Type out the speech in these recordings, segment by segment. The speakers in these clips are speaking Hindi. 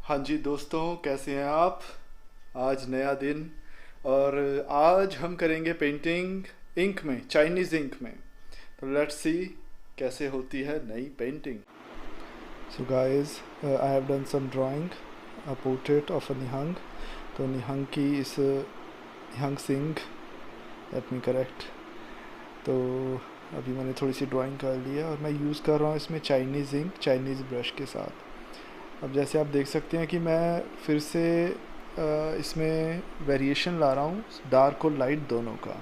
हाँ जी दोस्तों, कैसे हैं आप। आज नया दिन और आज हम करेंगे पेंटिंग इंक में, चाइनीज़ इंक में। तो लेट्स सी कैसे होती है नई painting. So guys, I have done some drawing, a portrait of a Nihang. तो निहंग की इस Nihang Singh, let me correct. तो अभी मैंने थोड़ी सी ड्राइंग कर ली है और मैं यूज़ कर रहा हूँ इसमें चाइनीज़ इंक, चाइनीज़ ब्रश के साथ। अब जैसे आप देख सकते हैं कि मैं फिर से इसमें वेरिएशन ला रहा हूँ, डार्क और लाइट दोनों का।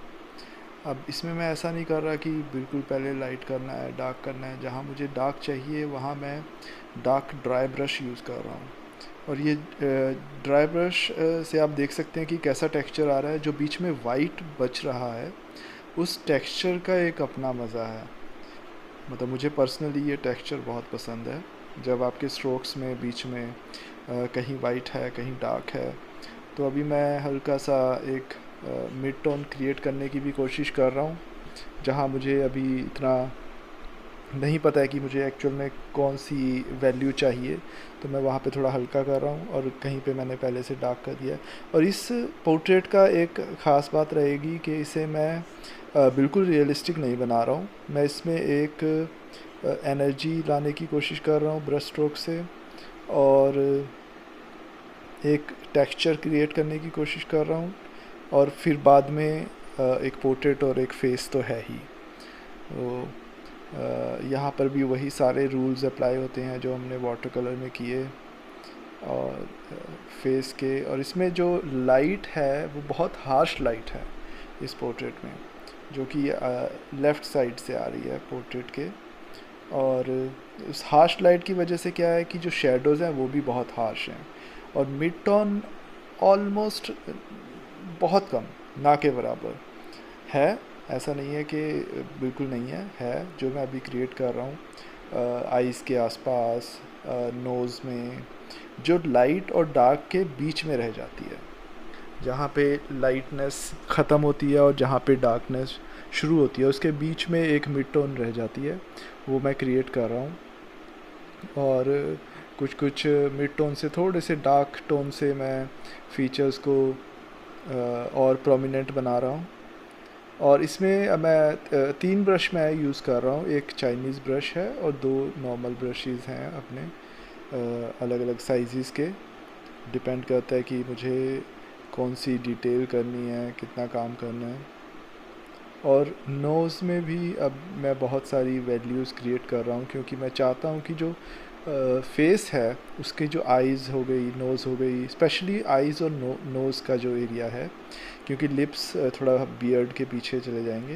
अब इसमें मैं ऐसा नहीं कर रहा कि बिल्कुल पहले लाइट करना है, डार्क करना है। जहाँ मुझे डार्क चाहिए वहाँ मैं डार्क ड्राई ब्रश यूज़ कर रहा हूँ। और ये ड्राई ब्रश से आप देख सकते हैं कि कैसा टेक्सचर आ रहा है। जो बीच में वाइट बच रहा है उस टेक्सचर का एक अपना मज़ा है। मतलब मुझे पर्सनली ये टेक्सचर बहुत पसंद है, जब आपके स्ट्रोक्स में बीच में कहीं वाइट है कहीं डार्क है। तो अभी मैं हल्का सा एक मिड टोन क्रिएट करने की भी कोशिश कर रहा हूँ, जहाँ मुझे अभी इतना नहीं पता है कि मुझे एक्चुअल में कौन सी वैल्यू चाहिए। तो मैं वहाँ पे थोड़ा हल्का कर रहा हूँ और कहीं पे मैंने पहले से डार्क कर दिया है। और इस पोर्ट्रेट का एक ख़ास बात रहेगी कि इसे मैं बिल्कुल रियलिस्टिक नहीं बना रहा हूँ। मैं इसमें एक एनर्जी लाने की कोशिश कर रहा हूँ ब्रश स्ट्रोक से, और एक टेक्सचर क्रिएट करने की कोशिश कर रहा हूँ। और फिर बाद में एक पोर्ट्रेट और एक फेस तो है ही। तो यहाँ पर भी वही सारे रूल्स अप्लाई होते हैं जो हमने वाटर कलर में किए। और फेस के, और इसमें जो लाइट है वो बहुत हार्श लाइट है इस पोर्ट्रेट में, जो कि लेफ़्ट साइड से आ रही है पोर्ट्रेट के। और उस हार्श लाइट की वजह से क्या है कि जो शेडोज़ हैं वो भी बहुत हार्श हैं। और मिड टोन ऑलमोस्ट बहुत कम, ना के बराबर है। ऐसा नहीं है कि बिल्कुल नहीं है जो मैं अभी क्रिएट कर रहा हूँ आइज़ के आसपास, नोज़ में, जो लाइट और डार्क के बीच में रह जाती है, जहाँ पे लाइटनेस ख़त्म होती है और जहाँ पे डार्कनेस शुरू होती है, उसके बीच में एक मिड टोन रह जाती है, वो मैं क्रिएट कर रहा हूँ। और कुछ कुछ मिड टोन से थोड़े से डार्क टोन से मैं फीचर्स को और प्रोमिनेंट बना रहा हूँ। और इसमें मैं 3 ब्रश मैं यूज़ कर रहा हूँ। एक चाइनीज़ ब्रश है और 2 नॉर्मल ब्रशेज़ हैं अपने, अलग अलग साइज़ के। डिपेंड करता है कि मुझे कौन सी डिटेल करनी है, कितना काम करना है। और नोज़ में भी अब मैं बहुत सारी वैल्यूज़ क्रिएट कर रहा हूँ, क्योंकि मैं चाहता हूँ कि जो फेस है उसके जो आइज़ हो गई, नोज़ हो गई, स्पेशली आइज़ और नोज़ का जो एरिया है, क्योंकि लिप्स थोड़ा बियर्ड के पीछे चले जाएंगे।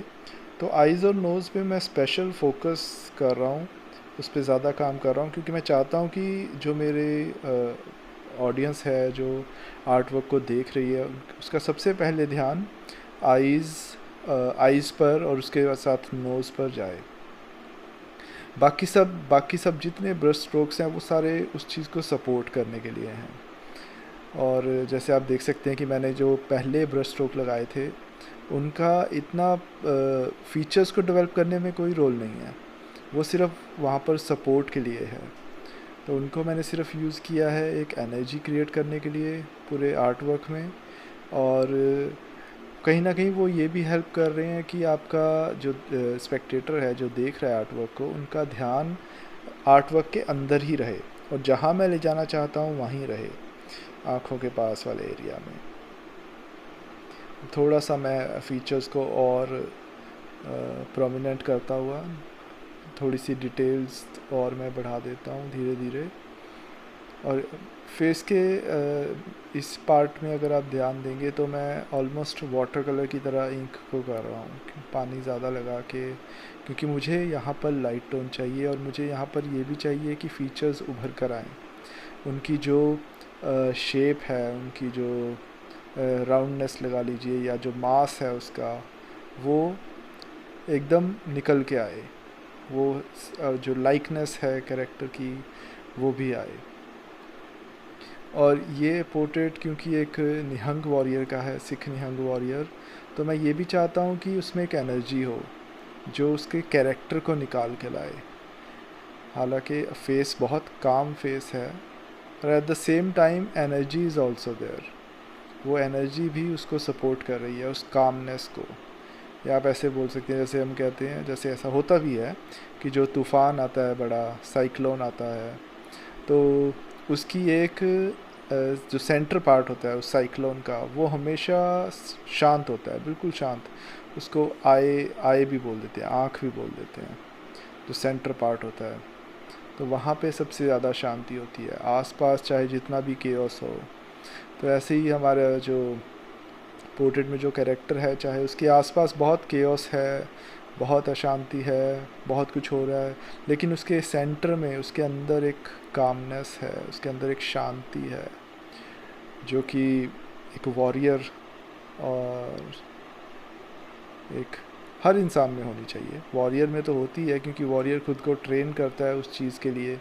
तो आइज़ और नोज़ पे मैं स्पेशल फोकस कर रहा हूँ, उस पर ज़्यादा काम कर रहा हूँ, क्योंकि मैं चाहता हूँ कि जो मेरे ऑडियंस है, जो आर्ट वर्क को देख रही है, उसका सबसे पहले ध्यान आइज़ पर और उसके साथ नोज़ पर जाए। बाकी सब जितने ब्रश स्ट्रोक्स हैं वो सारे उस चीज़ को सपोर्ट करने के लिए हैं। और जैसे आप देख सकते हैं कि मैंने जो पहले ब्रश स्ट्रोक लगाए थे उनका इतना फीचर्स को डेवलप करने में कोई रोल नहीं है, वो सिर्फ वहाँ पर सपोर्ट के लिए है। तो उनको मैंने सिर्फ यूज़ किया है एक एनर्जी क्रिएट करने के लिए पूरे आर्ट वर्क में। और कहीं ना कहीं वो ये भी हेल्प कर रहे हैं कि आपका जो स्पेक्टेटर है, जो देख रहा है आर्ट वर्क को, उनका ध्यान आर्ट वर्क के अंदर ही रहे और जहाँ मैं ले जाना चाहता हूँ वहीं रहे, आँखों के पास वाले एरिया में। थोड़ा सा मैं फीचर्स को और प्रोमिनेंट करता हुआ थोड़ी सी डिटेल्स और मैं बढ़ा देता हूँ धीरे धीरे। और फेस के इस पार्ट में अगर आप ध्यान देंगे तो मैं ऑलमोस्ट वाटर कलर की तरह इंक को कर रहा हूँ, पानी ज़्यादा लगा के, क्योंकि मुझे यहाँ पर लाइट टोन चाहिए और मुझे यहाँ पर ये भी चाहिए कि फ़ीचर्स उभर कर आएँ। उनकी जो शेप है, उनकी जो राउंडनेस लगा लीजिए, या जो मास है उसका, वो एकदम निकल के आए, वो जो लाइकनेस है कैरेक्टर की वो भी आए। और ये पोर्ट्रेट क्योंकि एक निहंग वॉरियर का है, सिख निहंग वॉरियर, तो मैं ये भी चाहता हूँ कि उसमें एक एनर्जी हो जो उसके कैरेक्टर को निकाल के लाए। हालांकि फेस बहुत काम फेस है, और at the same time energy is also there, वो एनर्जी भी उसको सपोर्ट कर रही है, उस कामनेस को। या आप ऐसे बोल सकते हैं, जैसे हम कहते हैं, जैसे ऐसा होता भी है कि जो तूफ़ान आता है, बड़ा साइक्लोन आता है, तो उसकी एक जो सेंटर पार्ट होता है उस साइक्लोन का, वो हमेशा शांत होता है, बिल्कुल शांत। उसको आई आई भी बोल देते हैं, आँख भी बोल देते हैं, जो सेंटर पार्ट होता है। तो वहाँ पे सबसे ज़्यादा शांति होती है, आसपास चाहे जितना भी केओस हो। तो ऐसे ही हमारा जो पोर्ट्रेट में जो कैरेक्टर है, चाहे उसके आसपास बहुत केओस है, बहुत अशांति है, बहुत कुछ हो रहा है, लेकिन उसके सेंटर में, उसके अंदर एक कामनेस है, उसके अंदर एक शांति है, जो कि एक वॉरियर और एक हर इंसान में होनी चाहिए। वॉरियर में तो होती है, क्योंकि वॉरियर खुद को ट्रेन करता है उस चीज़ के लिए,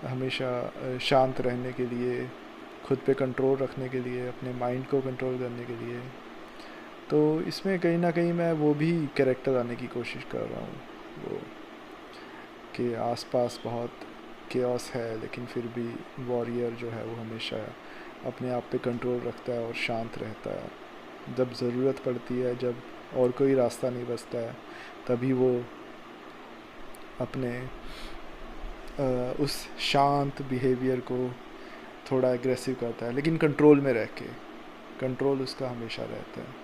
हमेशा शांत रहने के लिए, खुद पे कंट्रोल रखने के लिए, अपने माइंड को कंट्रोल करने के लिए। तो इसमें कहीं ना कहीं मैं वो भी कैरेक्टर लाने की कोशिश कर रहा हूँ, वो कि आसपास बहुत केओस है, लेकिन फिर भी वॉरियर जो है वो हमेशा अपने आप पे कंट्रोल रखता है और शांत रहता है। जब ज़रूरत पड़ती है, जब और कोई रास्ता नहीं बचता है, तभी वो अपने उस शांत बिहेवियर को थोड़ा एग्रेसिव करता है, लेकिन कंट्रोल में रह के। कंट्रोल उसका हमेशा रहता है।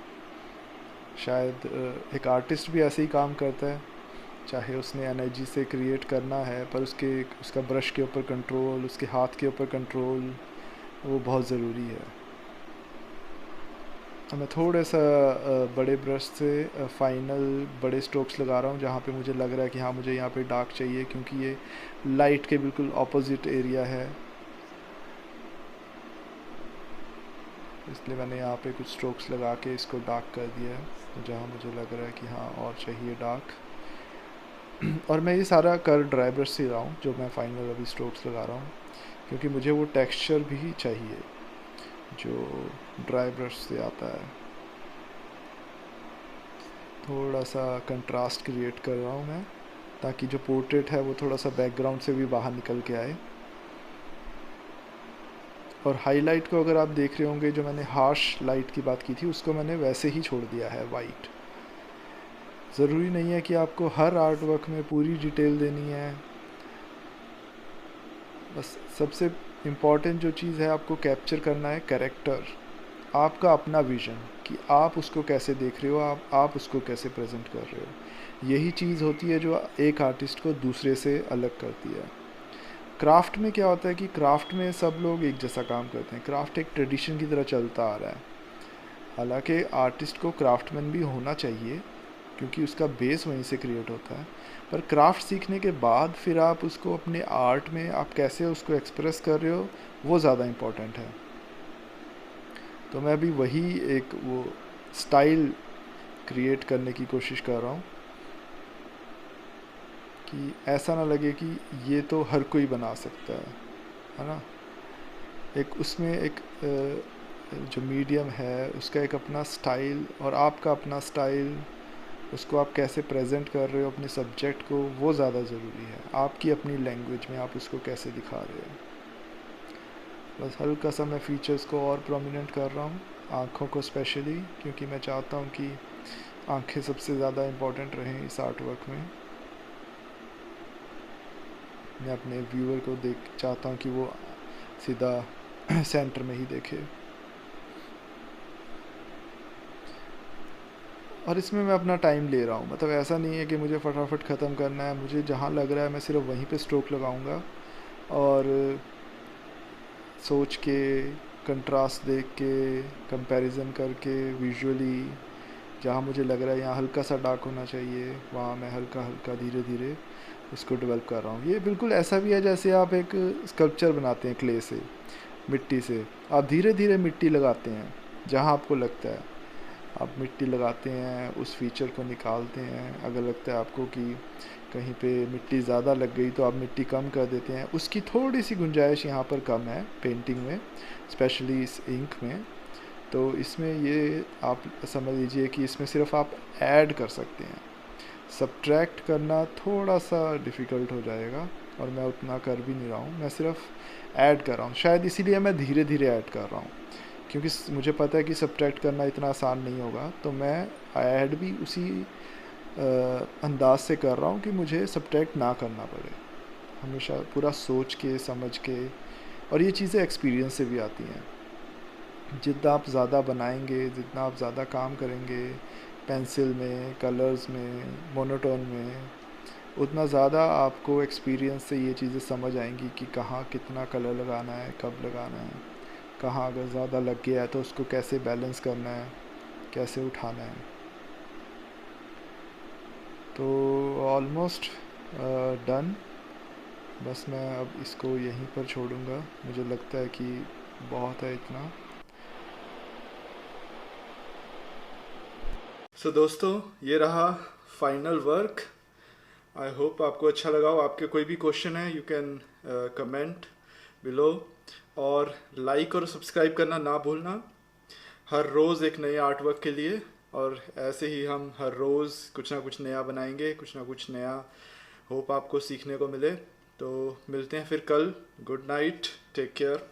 शायद एक आर्टिस्ट भी ऐसे ही काम करता है, चाहे उसने एनर्जी से क्रिएट करना है, पर उसका ब्रश के ऊपर कंट्रोल, उसके हाथ के ऊपर कंट्रोल, वो बहुत ज़रूरी है। मैं थोड़े सा बड़े ब्रश से फाइनल बड़े स्ट्रोक्स लगा रहा हूँ, जहाँ पे मुझे लग रहा है कि हाँ, मुझे यहाँ पे डार्क चाहिए, क्योंकि ये लाइट के बिल्कुल ऑपोजिट एरिया है, इसलिए मैंने यहाँ पे कुछ स्ट्रोक्स लगा के इसको डार्क कर दिया है, जहाँ मुझे लग रहा है कि हाँ और चाहिए डार्क। और मैं ये सारा कर ड्राई ब्रश से रहा हूँ, जो मैं फाइनल अभी स्ट्रोक्स लगा रहा हूँ, क्योंकि मुझे वो टेक्सचर भी चाहिए जो ड्राई ब्रश से आता है। थोड़ा सा कंट्रास्ट क्रिएट कर रहा हूँ मैं, ताकि जो पोर्ट्रेट है वो थोड़ा सा बैकग्राउंड से भी बाहर निकल के आए। और हाईलाइट को अगर आप देख रहे होंगे, जो मैंने हार्श लाइट की बात की थी, उसको मैंने वैसे ही छोड़ दिया है, वाइट। ज़रूरी नहीं है कि आपको हर आर्ट वर्क में पूरी डिटेल देनी है, बस सबसे इम्पॉर्टेंट जो चीज़ है आपको कैप्चर करना है कैरेक्टर, आपका अपना विज़न, कि आप उसको कैसे देख रहे हो, आप उसको कैसे प्रेजेंट कर रहे हो। यही चीज़ होती है जो एक आर्टिस्ट को दूसरे से अलग करती है। क्राफ्ट में क्या होता है कि क्राफ्ट में सब लोग एक जैसा काम करते हैं, क्राफ्ट एक ट्रेडिशन की तरह चलता आ रहा है। हालांकि आर्टिस्ट को क्राफ्टमैन भी होना चाहिए, क्योंकि उसका बेस वहीं से क्रिएट होता है, पर क्राफ्ट सीखने के बाद फिर आप उसको अपने आर्ट में आप कैसे उसको एक्सप्रेस कर रहे हो, वो ज़्यादा इम्पोर्टेंट है। तो मैं अभी वही एक वो स्टाइल क्रिएट करने की कोशिश कर रहा हूँ, कि ऐसा ना लगे कि ये तो हर कोई बना सकता है ना। एक उसमें एक जो मीडियम है उसका एक अपना स्टाइल, और आपका अपना स्टाइल, उसको आप कैसे प्रेजेंट कर रहे हो अपने सब्जेक्ट को, वो ज़्यादा ज़रूरी है। आपकी अपनी लैंग्वेज में आप उसको कैसे दिखा रहे हो। बस हल्का सा मैं फीचर्स को और प्रोमिनेंट कर रहा हूँ, आँखों को स्पेशली, क्योंकि मैं चाहता हूँ कि आँखें सबसे ज़्यादा इम्पोर्टेंट रहें इस आर्ट वर्क में। मैं अपने व्यूअर को चाहता हूँ कि वो सीधा सेंटर में ही देखे। और इसमें मैं अपना टाइम ले रहा हूँ, मतलब ऐसा नहीं है कि मुझे फटाफट ख़त्म करना है। मुझे जहाँ लग रहा है मैं सिर्फ वहीं पे स्ट्रोक लगाऊंगा, और सोच के, कंट्रास्ट देख के, कंपैरिजन करके, विजुअली जहाँ मुझे लग रहा है यहाँ हल्का सा डार्क होना चाहिए, वहाँ मैं हल्का हल्का धीरे धीरे उसको डेवलप कर रहा हूँ। ये बिल्कुल ऐसा भी है जैसे आप एक स्कल्पचर बनाते हैं क्ले से, मिट्टी से। आप धीरे धीरे मिट्टी लगाते हैं, जहाँ आपको लगता है आप मिट्टी लगाते हैं, उस फीचर को निकालते हैं। अगर लगता है आपको कि कहीं पे मिट्टी ज़्यादा लग गई तो आप मिट्टी कम कर देते हैं। उसकी थोड़ी सी गुंजाइश यहाँ पर कम है पेंटिंग में, स्पेशली इस इंक में। तो इसमें ये आप समझ लीजिए कि इसमें सिर्फ आप ऐड कर सकते हैं, सब्ट्रैक्ट करना थोड़ा सा डिफ़िकल्ट हो जाएगा। और मैं उतना कर भी नहीं रहा हूँ, मैं सिर्फ ऐड कर रहा हूँ। शायद इसीलिए मैं धीरे धीरे ऐड कर रहा हूँ, क्योंकि मुझे पता है कि सब्ट्रैक्ट करना इतना आसान नहीं होगा, तो मैं ऐड भी उसी अंदाज से कर रहा हूँ कि मुझे सब्ट्रैक्ट ना करना पड़े। हमेशा पूरा सोच के समझ के, और ये चीज़ें एक्सपीरियंस से भी आती हैं। जितना आप ज़्यादा बनाएंगे, जितना आप ज़्यादा काम करेंगे पेंसिल में, कलर्स में, मोनोटोन में, उतना ज़्यादा आपको एक्सपीरियंस से ये चीज़ें समझ आएंगी कि कहाँ कितना कलर लगाना है, कब लगाना है, कहाँ अगर ज़्यादा लग गया है तो उसको कैसे बैलेंस करना है, कैसे उठाना है। तो ऑलमोस्ट डन। बस मैं अब इसको यहीं पर छोड़ूंगा, मुझे लगता है कि बहुत है इतना। दोस्तों, ये रहा फाइनल वर्क। आई होप आपको अच्छा लगा हो। आपके कोई भी क्वेश्चन है, यू कैन कमेंट बिलो, और लाइक और सब्सक्राइब करना ना भूलना हर रोज़ एक नए आर्ट वर्क के लिए। और ऐसे ही हम हर रोज़ कुछ ना कुछ नया बनाएंगे, कुछ ना कुछ नया होप आपको सीखने को मिले। तो मिलते हैं फिर कल। Good night, take care.